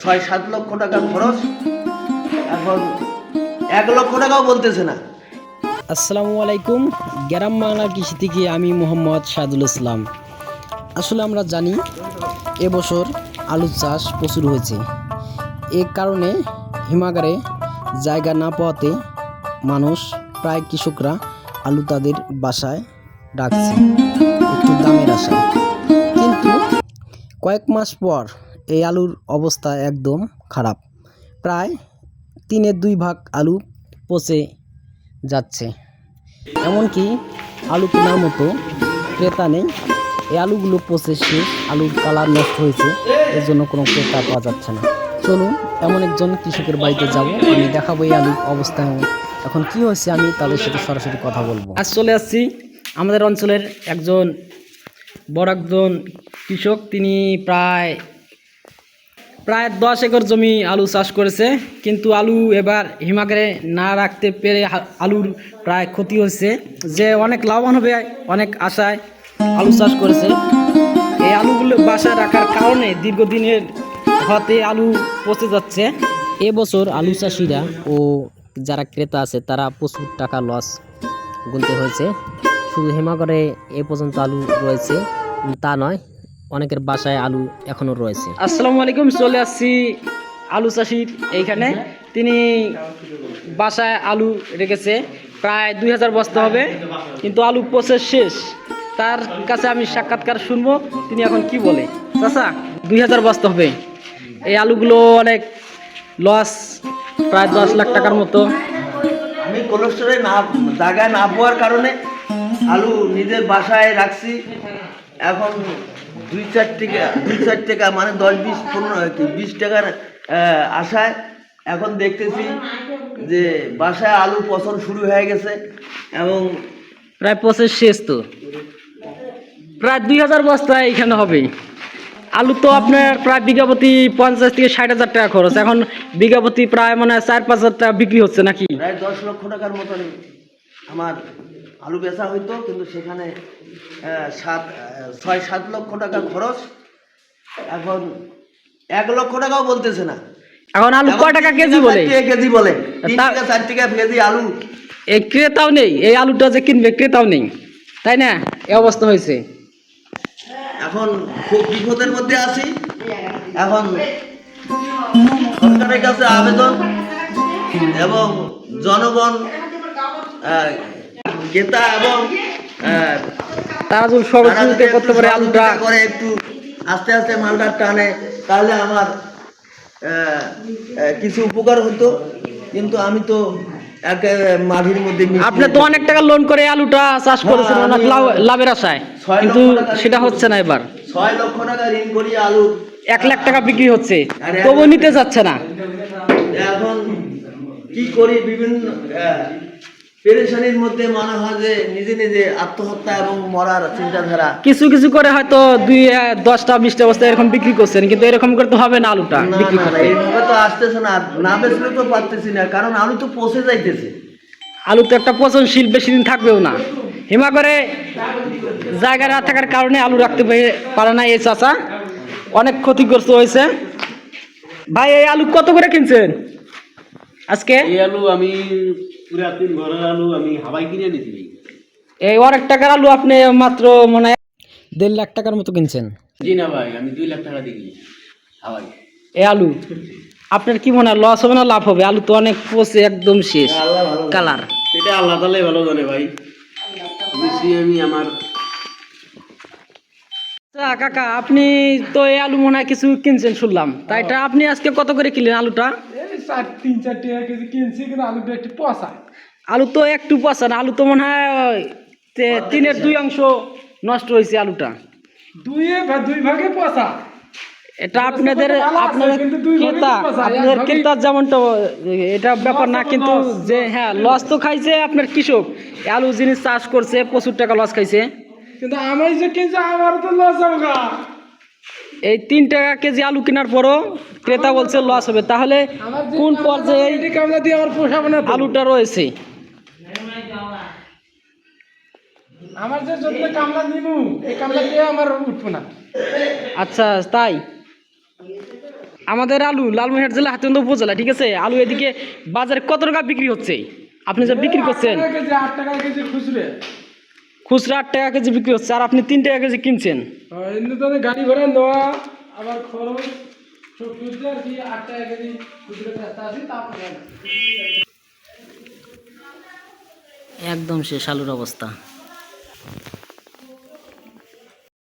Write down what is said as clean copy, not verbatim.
6-7 লক্ষ টাকা খরচ, এখন 1 লক্ষ টাকাও বলতেছে না। আসসালামু আলাইকুম। গ্রাম বাংলার কৃষি থেকে আমি মোহাম্মদ সাদুল ইসলাম। আসলে আমরা জানি এবছর আলু চাষ প্রচুর হয়েছে। এ কারণে হিমাগারে জায়গা না পাওয়াতে মানুষ প্রায় কৃষকরা আলু তাদের বাসায় রাখছে একটু দামের আশায়। কিন্তু কয়েক মাস পর এই আলুর অবস্থা একদম খারাপ। প্রায় 3/2 আলু পচে যাচ্ছে। এমনকি আলু কেনার মতো ক্রেতা নেই। এই আলুগুলো পচে শেষ, আলুর কালার নষ্ট হয়েছে, এর জন্য কোনো ক্রেতা পাওয়া যাচ্ছে না। চলুন এমন একজন কৃষকের বাড়িতে যাব, আমি দেখাবো এই আলুর অবস্থা এখন কি হয়েছে, আমি তাদের সাথে সরাসরি কথা বলবো। আজ চলে আসছি আমাদের অঞ্চলের একজন বড় একজন কৃষক। তিনি প্রায় 10 একর জমি আলু চাষ করেছে, কিন্তু আলু এবার হিমাগারে না রাখতে পেরে আলুর প্রায় ক্ষতি হচ্ছে। যে অনেক লাভবান হবে অনেক আশায় আলু চাষ করেছে। এই আলুগুলো বাসায় রাখার কারণে দীর্ঘদিনের হতে আলু পচে যাচ্ছে। এবছর আলু চাষিরা ও যারা ক্রেতা আছে তারা প্রচুর টাকা লস গুনতে হয়েছে। শুধু হিমাগারে এ পর্যন্ত আলু রয়েছে তা নয়, অনেকের বাসায় আলু এখনো রয়েছে। আসসালামু আলাইকুম। চলে আসছি আলু চাষির এইখানে। তিনি বাসায় আলু রেখেছে প্রায় 2000 বস্তা হবে, কিন্তু আলু প্রসেস শেষ। তার কাছে আমি সাক্ষাৎকার শুনবো, তিনি এখন কি বলে। চাচা, 2000 বস্তা হবে, এই আলুগুলো অনেক লস, প্রায় 10 লাখ টাকার মতো। আমি কোল্ড স্টোরে জায়গায় না পাওয়ার কারণে আলু নিজের বাসায় রাখছি। এখন 2-4 টাকা মানে 10-20 টাকার আশায় এখন দেখতেছি যে বাসায় আলু পচন শুরু হয়ে গেছে এবং প্রায় প্রসেস শেষ। তো প্রায় 2000 বস্তা এখানে হবে আলু। তো আপনার প্রায় বিঘাপতি 50 থেকে 60,000 টাকা খরচ, এখন বিঘাপতি প্রায় মানে 4-5 হাজার টাকা বিক্রি হচ্ছে নাকি? প্রায় 10 লক্ষ টাকার মতন আমার আলু বেচা হইতো, কিন্তু সেখানে 6-7 লক্ষ টাকা খরচ, এখন 1 লক্ষ টাকাও বলতেছে না। এখন আলু কয় টাকা কেজি বলে? 3 কেজি বলে, 3 টাকা 4 টাকা কেজি আলু। এই ক্রেতাও নেই, এই আলুটা যে কিনবে ক্রেতাও নেই, তাই না? এই অবস্থা হয়েছে। এখন খুব বিপদের মধ্যে আছি। এখন সরকারের কাছে আবেদন এবং জনগণ, ক্রেতা এবং তারা যদি সহযোগিতা করতে পারে, আলুটা করে একটু আস্তে আস্তে মালটা টানে, তাহলে আমার কিছু উপকার হতো। কিন্তু আমি তো মাটির মধ্যে আপনি তো অনেক টাকা লোন করে আলুটা চাষ করেছেন অনেক লাভের আশায়, কিন্তু সেটা হচ্ছে না। এবার 6 লক্ষ টাকা ঋণ করি আলু 1 লাখ টাকা বিক্রি হচ্ছে, তবু নিতে যাচ্ছে না। এখন কি করি, বিভিন্ন পেরেশানির মধ্যে মনে হয় যে নিজে নিজে আত্মহত্যা এবং মরার চিন্তাধারা। কিছু কিছু করে হয়তো 10টা-20টা বস্তা এরকম বিক্রি করছেন, কিন্তু এরকম করে তো হবে না আলুটা বিক্রি করতে। এইভাবে তো আসতেছে না, না বেচলে তো পারতেছি না, কারণ আলু তো পচে যাইতেছে। আলু তো একটা পচনশীল, বেশি দিন থাকবেও না। হিমাগারে জায়গা না থাকার কারণে আলু রাখতে পারে না। এই চাচা অনেক ক্ষতিগ্রস্ত হয়েছে। ভাই, এই আলু কত করে কিনছেন আজকে? এই আলু আমি পুরা 3 ঘরের আলু আমি হাওয়াই কিনে নিয়েছি। এই 1 টাকার আলু আপনি মাত্র মনে হয় 1.5 লাখ টাকার মতো কিনছেন। জি না ভাই, আমি 2 লাখ টাকা দিয়ে কিনেছি হাওয়াই। এই আলু আপনার কি মনে হয় লস হবে না লাভ হবে? আলু তো অনেক পচে একদম শেষ কালার। এটা আল্লাহ তাআলাই ভালো জানে ভাই। বুঝছি আমি আমার। কাকা, আপনি তো এই আলু মনে হয় কিছু কিনছেন শুনলাম, তাই এটা আপনি আজকে কত করে কিনলেন আলুটা? 3-4 টাকা কেজি কিনছি, কিন্তু আলুটা একটু পচা। আলু তো একটু পচা না, আলু তো মনে হয় 3/2 অংশ নষ্ট হয়েছে আলুটা। 2 ভাগে পচা। এটা আপনাদের ক্রেতা, আপনাদের ক্রেতার যেমনটা এটা ব্যাপার না, কিন্তু যে হ্যাঁ লস তো খাইছে আপনার কৃষক। আলু জিনিস চাষ করছে, প্রচুর টাকা লস খাইছে। কিন্তু আমি যে কিনছি আমার তো লস হবে। এই 3 টাকা কেজি আলু কেনার পরও ক্রেতা বলছে লস হবে, তাহলে কোন পর্যায়ে কামলা দিয়ে আমার পোষাবে না। আলুটা রয়েছে? আমার যে যত কামলা নিবো, এই কামলা দিয়ে আমার উঠবো না। আচ্ছা, তাই আমাদের আলু লালমনিরহাট জেলা হাতীবান্ধা উপজেলা, ঠিক আছে? আলু এদিকে বাজারে কত টাকা বিক্রি হচ্ছে? আপনি যা বিক্রি করছেন 8 টাকা কেজি খুচরে। খুচরা 8 টাকা কেজি বিক্রি হচ্ছে, আর আপনি 3 টাকা কেজি কিনছেন। এমনি তো গাড়ি ভাড়া নেওয়া আবার খরচ সব কিছু আর কি 8 টাকা কেজি খুচরে পেঁচা আছে তারপরে একদম শেষ আলুর অবস্থা।